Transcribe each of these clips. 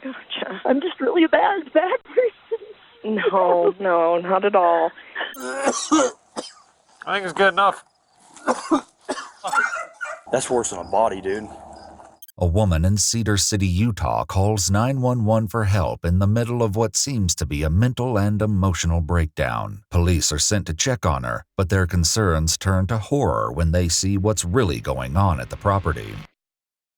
Gotcha. I'm just really a bad person. No, not at all. I think it's good enough. That's worse than a body, dude. A woman in Cedar City, Utah calls 911 for help in the middle of what seems to be a mental and emotional breakdown. Police are sent to check on her, but their concerns turn to horror when they see what's really going on at the property.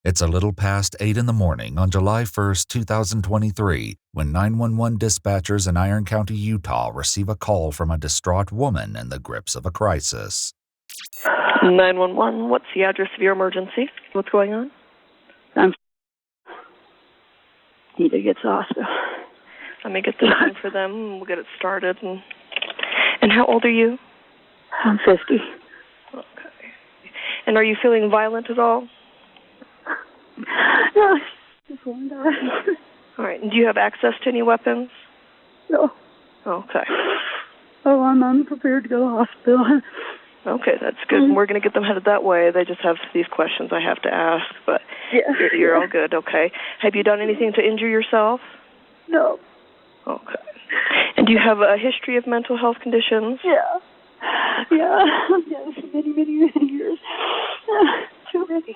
It's a little past 8 in the morning on July 1st, 2023, when 911 dispatchers in Iron County, Utah receive a call from a distraught woman in the grips of a crisis. 911, what's the address of your emergency? What's going on? Need to get to the hospital. Let me get this in for them, and we'll get it started. And how old are you? I'm 50. Okay. And are you feeling violent at all? No, just one die. All right. And do you have access to any weapons? No. Okay. Oh, I'm unprepared to go to the hospital. Okay, that's good. We're going to get them headed that way. They just have these questions I have to ask, but you're all good, okay. Have you done anything to injure yourself? No. Okay. And do you have a history of mental health conditions? Yeah. Yes, many years. Too many.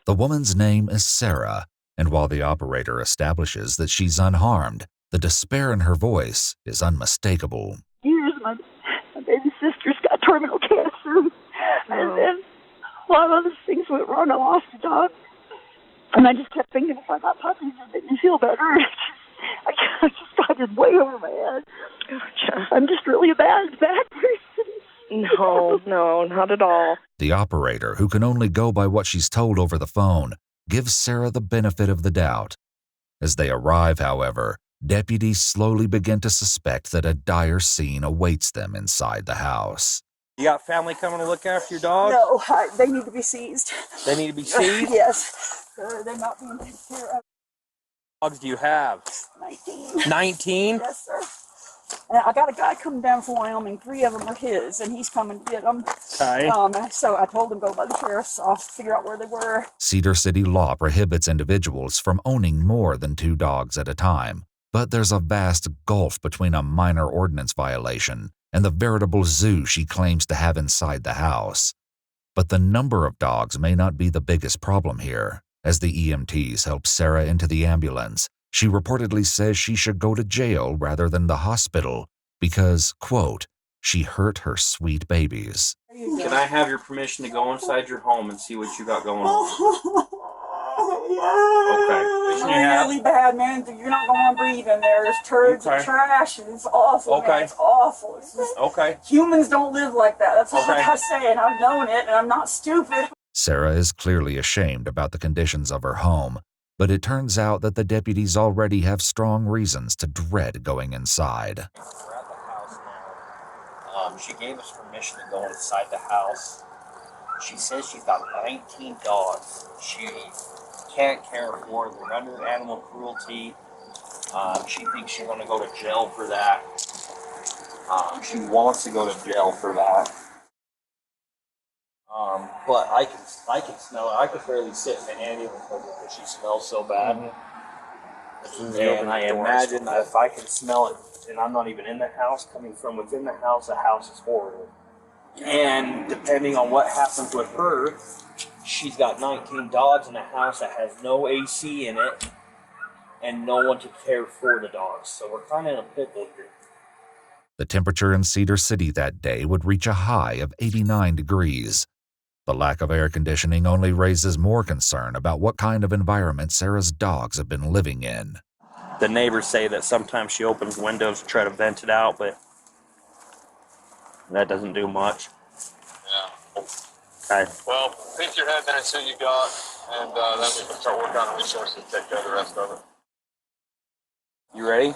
The woman's name is Sarah, and while the operator establishes that she's unharmed, the despair in her voice is unmistakable. Years, my baby sister's got terminal cancer, and then a lot of other things went wrong. I lost a dog, and I just kept thinking if I got puppies, it made me feel better. I just got it way over my head. Gotcha. I'm just really a bad person. No, not at all. The operator, who can only go by what she's told over the phone, gives Sarah the benefit of the doubt. As they arrive, however, deputies slowly begin to suspect that a dire scene awaits them inside the house. You got family coming to look after your dog? No, they need to be seized. They need to be seized? Yes. They're not being taken care of. Dogs do you have? 19. 19? Yes, sir. And I got a guy coming down from Wyoming. 3 of them are his, and he's coming to get them. Okay. So I told him go by the sheriff's office, figure out where they were. Cedar City law prohibits individuals from owning more than 2 dogs at a time, but there's a vast gulf between a minor ordinance violation and the veritable zoo she claims to have inside the house. But the number of dogs may not be the biggest problem here. As the EMTs help Sarah into the ambulance, she reportedly says she should go to jail rather than the hospital because, quote, she hurt her sweet babies. Can I have your permission to go inside your home and see what you got going on? Okay. It's really bad, man. You're not going to breathe in there. There's turds and trash, and it's awful, man. It's awful. It's just, humans don't live like that. That's all I gotta say, and I've known it, and I'm not stupid. Sarah is clearly ashamed about the conditions of her home, but it turns out that the deputies already have strong reasons to dread going inside. We're at the house now. She gave us permission to go inside the house. She says she's got 19 dogs. She can't care for them. They're under animal cruelty. She thinks she's going to go to jail for that. She wants to go to jail for that. But I can smell it. I could barely sit in the ambulance because she smells so bad. And I imagine that if I can smell it, and I'm not even in the house, coming from within the house is horrible. And depending on what happens with her, she's got 19 dogs in a house that has no AC in it and no one to care for the dogs. So we're kind of in a pickle here. The temperature in Cedar City that day would reach a high of 89 degrees. The lack of air conditioning only raises more concern about what kind of environment Sarah's dogs have been living in. The neighbors say that sometimes she opens windows to try to vent it out, but that doesn't do much. Yeah. Okay. Well, pick your head, then see what you got, and then we can start working on resources to take care of the rest of it. You ready?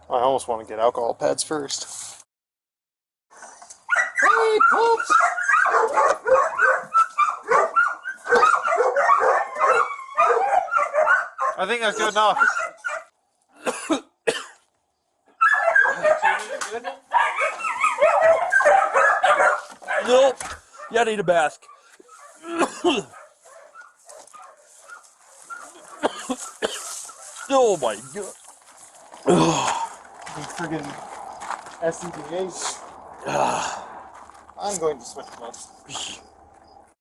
I almost want to get alcohol pads first. Hey, Poops! I think that's good enough. Nope. You need a bath. Oh my god. Friggin' SCBA. I'm going to switch gloves.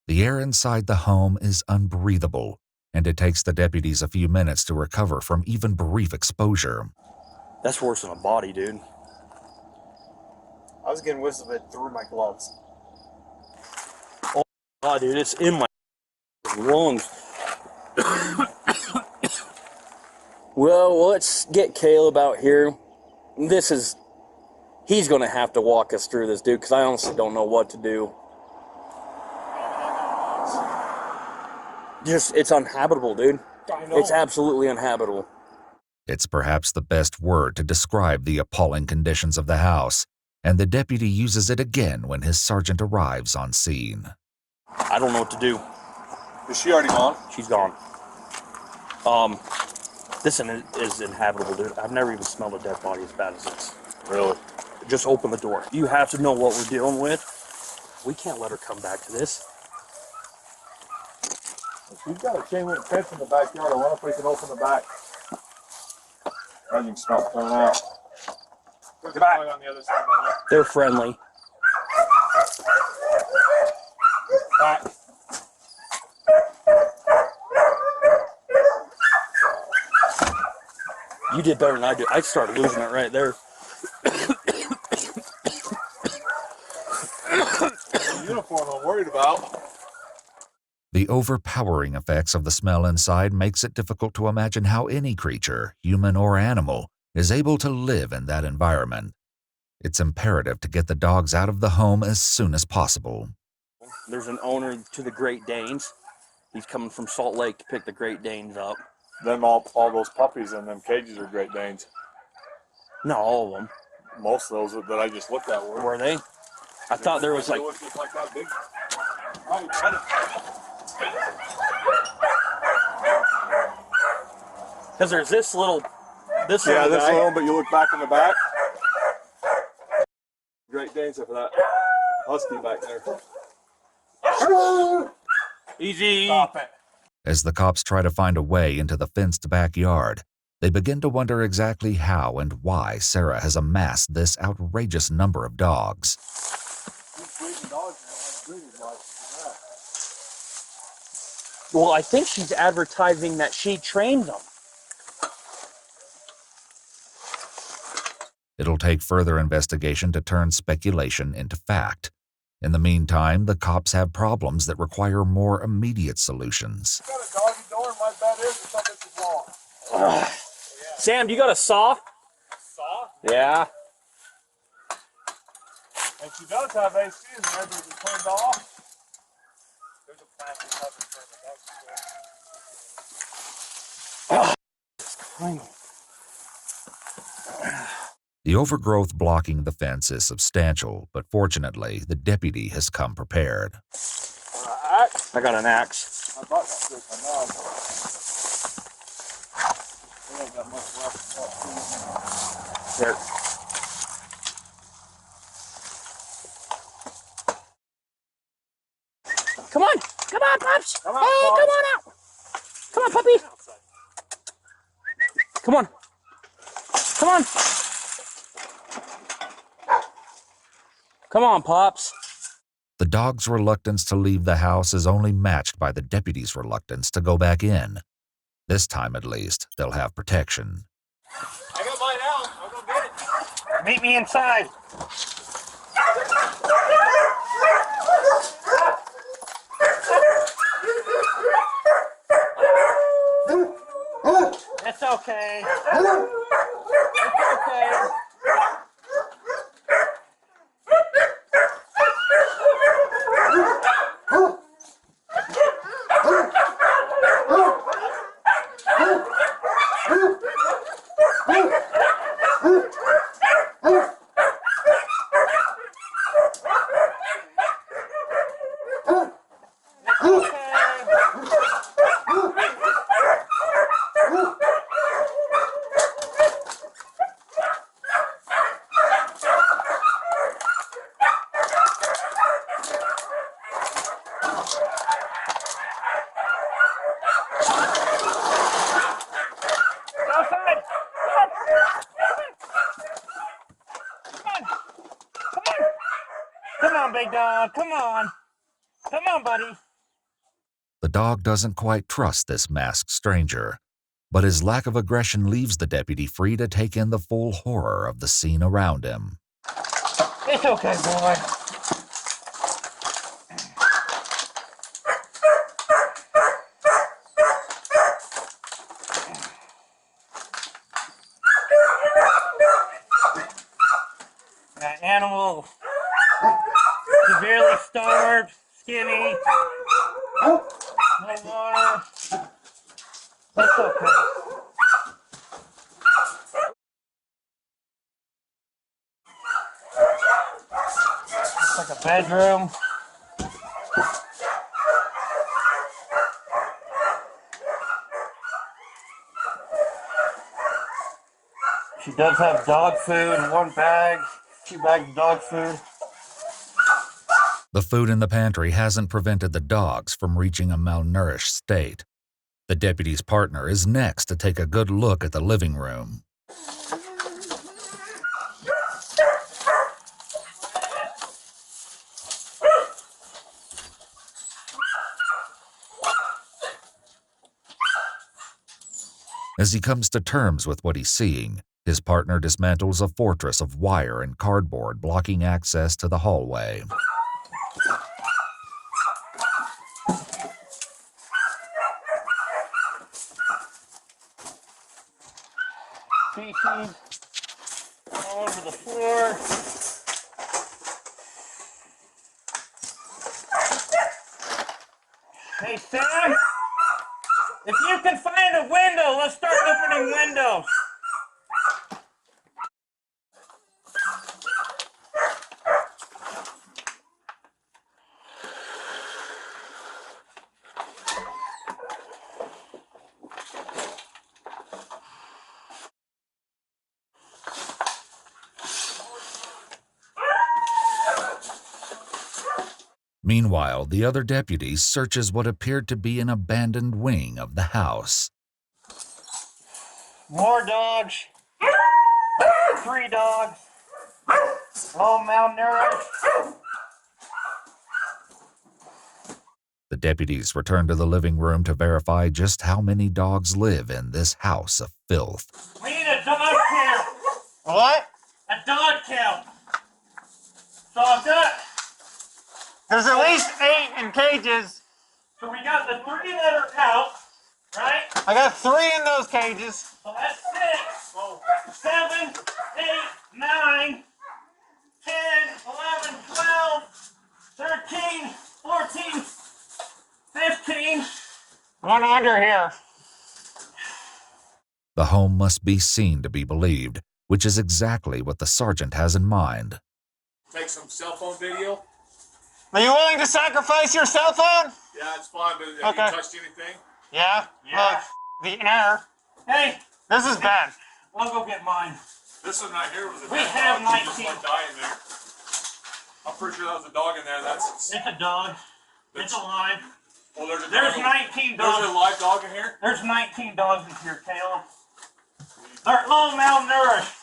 The air inside the home is unbreathable, and it takes the deputies a few minutes to recover from even brief exposure. That's worse than a body, dude. I was getting whiffs of it through my gloves. Oh god, dude, it's in my lungs. Well, let's get Caleb out here. He's gonna have to walk us through this, dude, because I honestly don't know what to do. It's unhabitable, dude. It's absolutely unhabitable. It's perhaps the best word to describe the appalling conditions of the house, and the deputy uses it again when his sergeant arrives on scene. I don't know what to do. Is she already gone? She's gone. This is inhabitable, dude. I've never even smelled a dead body as bad as this. Really? Just open the door. You have to know what we're dealing with. We can't let her come back to this. We've got a chain link fence in the backyard. I wonder if we can open the back. I can stop coming out. There's a dog on the other side. They're friendly. Back. You did better than I did. I started losing it right there. Uniform I'm worried about. The overpowering effects of the smell inside makes it difficult to imagine how any creature, human or animal, is able to live in that environment. It's imperative to get the dogs out of the home as soon as possible. There's an owner to the Great Danes. He's coming from Salt Lake to pick the Great Danes up. Them all those puppies in them cages are Great Danes. Not all of them. Most of those that I just looked at were. Were they? I thought there was like... They look just like that big. Because there's this little Yeah, this little guy. one, but you look back in the back. Great Danes for that husky back there. Easy. Stop it. As the cops try to find a way into the fenced backyard, they begin to wonder exactly how and why Sarah has amassed this outrageous number of dogs. Well, I think she's advertising that she trains them. It'll take further investigation to turn speculation into fact. In the meantime, the cops have problems that require more immediate solutions. Got a doggy door and my bed is or something is wrong. Sam, do you got a saw? Saw? Yeah. And she does have AC and maybe we turned off. There's a plastic cover for the dog's door. The overgrowth blocking the fence is substantial, but fortunately, the deputy has come prepared. I got an axe. I bought that with my dog. We ain't got much left. There. Come on, Pops. Come on, Hey, Pops. come on out. Come on, puppy. Come on. Come on. Come on, Pops. The dog's reluctance to leave the house is only matched by the deputy's reluctance to go back in. This time, at least, they'll have protection. I got mine out. I'll go get it. Meet me inside. It's okay. It's okay. on, big dog. Come on. Come on, buddy. The dog doesn't quite trust this masked stranger, but his lack of aggression leaves the deputy free to take in the full horror of the scene around him. It's okay, boy. That animal, severely starved, skinny, no water. That's okay. It's like a bedroom. She does have dog food in one bag, 2 bags of dog food. The food in the pantry hasn't prevented the dogs from reaching a malnourished state. The deputy's partner is next to take a good look at the living room. As he comes to terms with what he's seeing, his partner dismantles a fortress of wire and cardboard blocking access to the hallway. Feces all over the floor. Hey, Sam, if you can find a window, let's start opening windows. Meanwhile, the other deputy searches what appeared to be an abandoned wing of the house. More dogs. 3 dogs. All malnourished. The deputies return to the living room to verify just how many dogs live in this house of filth. We need a dog count. What? A dog count. So I've got. There's at least 8 in cages. So we got the 3 that are out, right? I got 3 in those cages. So that's 6, 7, 8, 9, 10, 11, 12, 13, 14, 15. One under here. The home must be seen to be believed, which is exactly what the sergeant has in mind. Take some cell phone video. Are you willing to sacrifice your cell phone? Yeah, it's fine, but have Okay. you touched anything? Yeah. Yeah. Look, the air. Hey, This is bad. I'll go get mine. This one right here was a We dead have dog. Just 19. one dying there. I'm pretty sure that was a dog in there. It's a dog. It's alive. Well, there's 19 There's a dogs. live dog in here. There's 19 dogs in here, Caleb. They're all malnourished.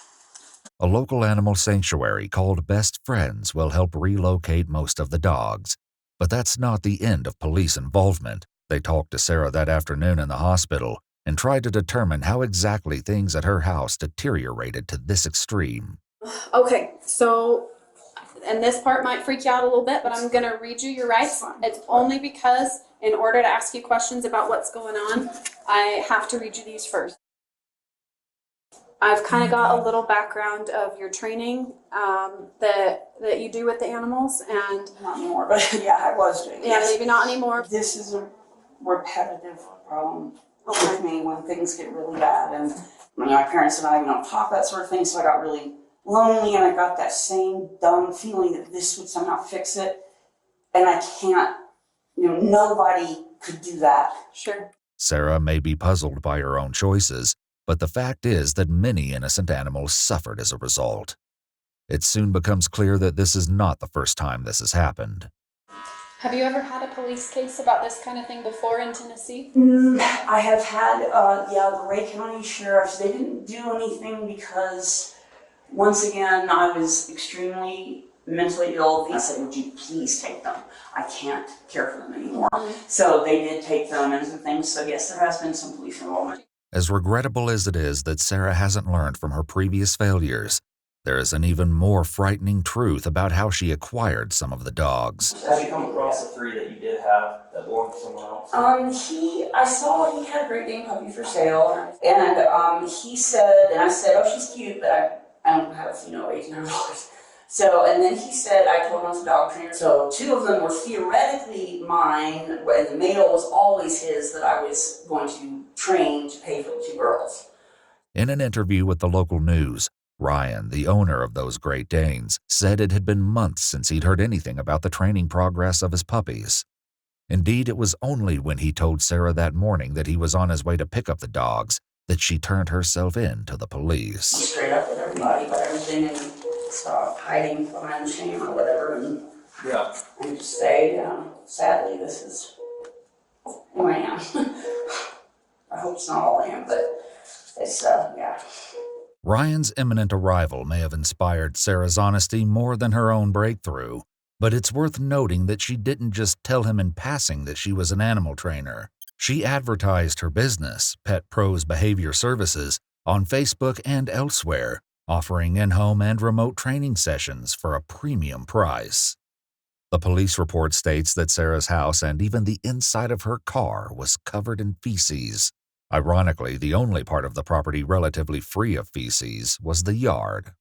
A local animal sanctuary called Best Friends will help relocate most of the dogs. But that's not the end of police involvement. They talked to Sarah that afternoon in the hospital and tried to determine how exactly things at her house deteriorated to this extreme. Okay, so, and this part might freak you out a little bit, but I'm going to read you your rights. It's only because in order to ask you questions about what's going on, I have to read you these first. I've kind of got a little background of your training that you do with the animals, and Not anymore, but yeah, I was doing it. yeah, maybe not anymore. This is a repetitive problem with me when things get really bad, and my parents and I don't talk, that sort of thing, so I got really lonely, and I got that same dumb feeling that this would somehow fix it, and I can't, nobody could do that. Sure. Sarah may be puzzled by her own choices, but the fact is that many innocent animals suffered as a result. It soon becomes clear that this is not the first time this has happened. Have you ever had a police case about this kind of thing before in Tennessee? I have had, the Ray County Sheriffs, they didn't do anything because, once again, I was extremely mentally ill. I said, would you please take them? I can't care for them anymore. So they did take them and some things. So yes, there has been some police involvement. As regrettable as it is that Sarah hasn't learned from her previous failures, there is an even more frightening truth about how she acquired some of the dogs. Have you come across the 3 that you did have that belonged to someone else? I saw he had a Great Dane puppy for sale, and he said, and I said, oh, she's cute, but I don't have, $1,800. So, and then he said, I told him I was a dog trainer. So 2 of them were theoretically mine, and the male was always his that I was going to train to pay for the 2 girls. In an interview with the local news, Ryan, the owner of those Great Danes, said it had been months since he'd heard anything about the training progress of his puppies. Indeed, it was only when he told Sarah that morning that he was on his way to pick up the dogs that she turned herself in to the police. Straight up with everybody about everything and stop hiding behind the shame or whatever, and just say, sadly, this is who I am. I hope it's not all I am, but it's, Ryan's imminent arrival may have inspired Sarah's honesty more than her own breakthrough, but it's worth noting that she didn't just tell him in passing that she was an animal trainer. She advertised her business, Pet Pros Behavior Services, on Facebook and elsewhere, offering in-home and remote training sessions for a premium price. The police report states that Sarah's house and even the inside of her car was covered in feces. Ironically, the only part of the property relatively free of feces was the yard.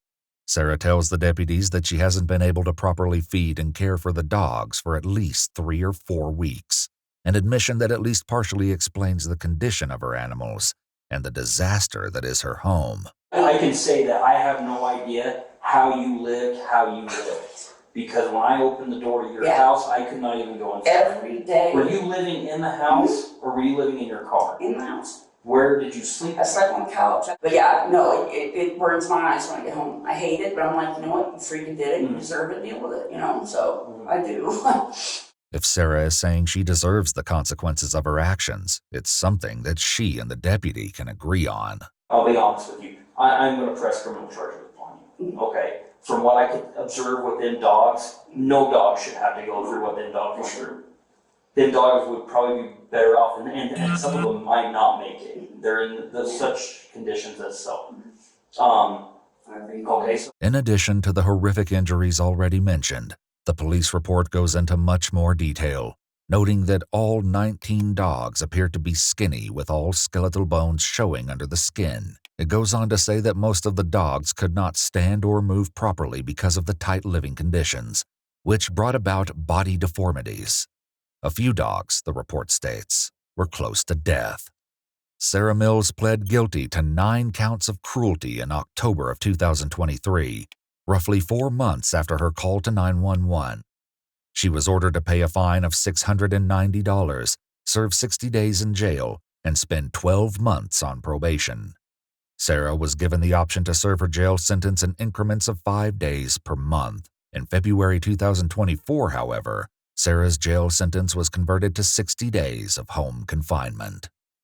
Sarah tells the deputies that she hasn't been able to properly feed and care for the dogs for at least 3 or 4 weeks, an admission that at least partially explains the condition of her animals and the disaster that is her home. I can say that I have no idea how you lived. Because when I opened the door to your house, I could not even go inside. Every day. Were you living in the house or were you living in your car? In the house. Where did you sleep? I slept on the couch. But it burns my eyes when I get home. I hate it, but I'm like, you know what? You freaking did it. You deserve it. Deal with it, So I do. If Sarah is saying she deserves the consequences of her actions, it's something that she and the deputy can agree on. I'll be honest with you. I'm going to press criminal charges upon you. Okay? From what I could observe within dogs, no dog should have to go through what them dogs went through. Them dogs would probably be better off, and some of them might not make it. They're in such conditions as so. In addition to the horrific injuries already mentioned, the police report goes into much more detail, noting that all 19 dogs appear to be skinny with all skeletal bones showing under the skin. It goes on to say that most of the dogs could not stand or move properly because of the tight living conditions, which brought about body deformities. A few dogs, the report states, were close to death. Sarah Mills pled guilty to 9 counts of cruelty in October of 2023, roughly 4 months after her call to 911. She was ordered to pay a fine of $690, serve 60 days in jail, and spend 12 months on probation. Sarah was given the option to serve her jail sentence in increments of 5 days per month. In February 2024, however, Sarah's jail sentence was converted to 60 days of home confinement.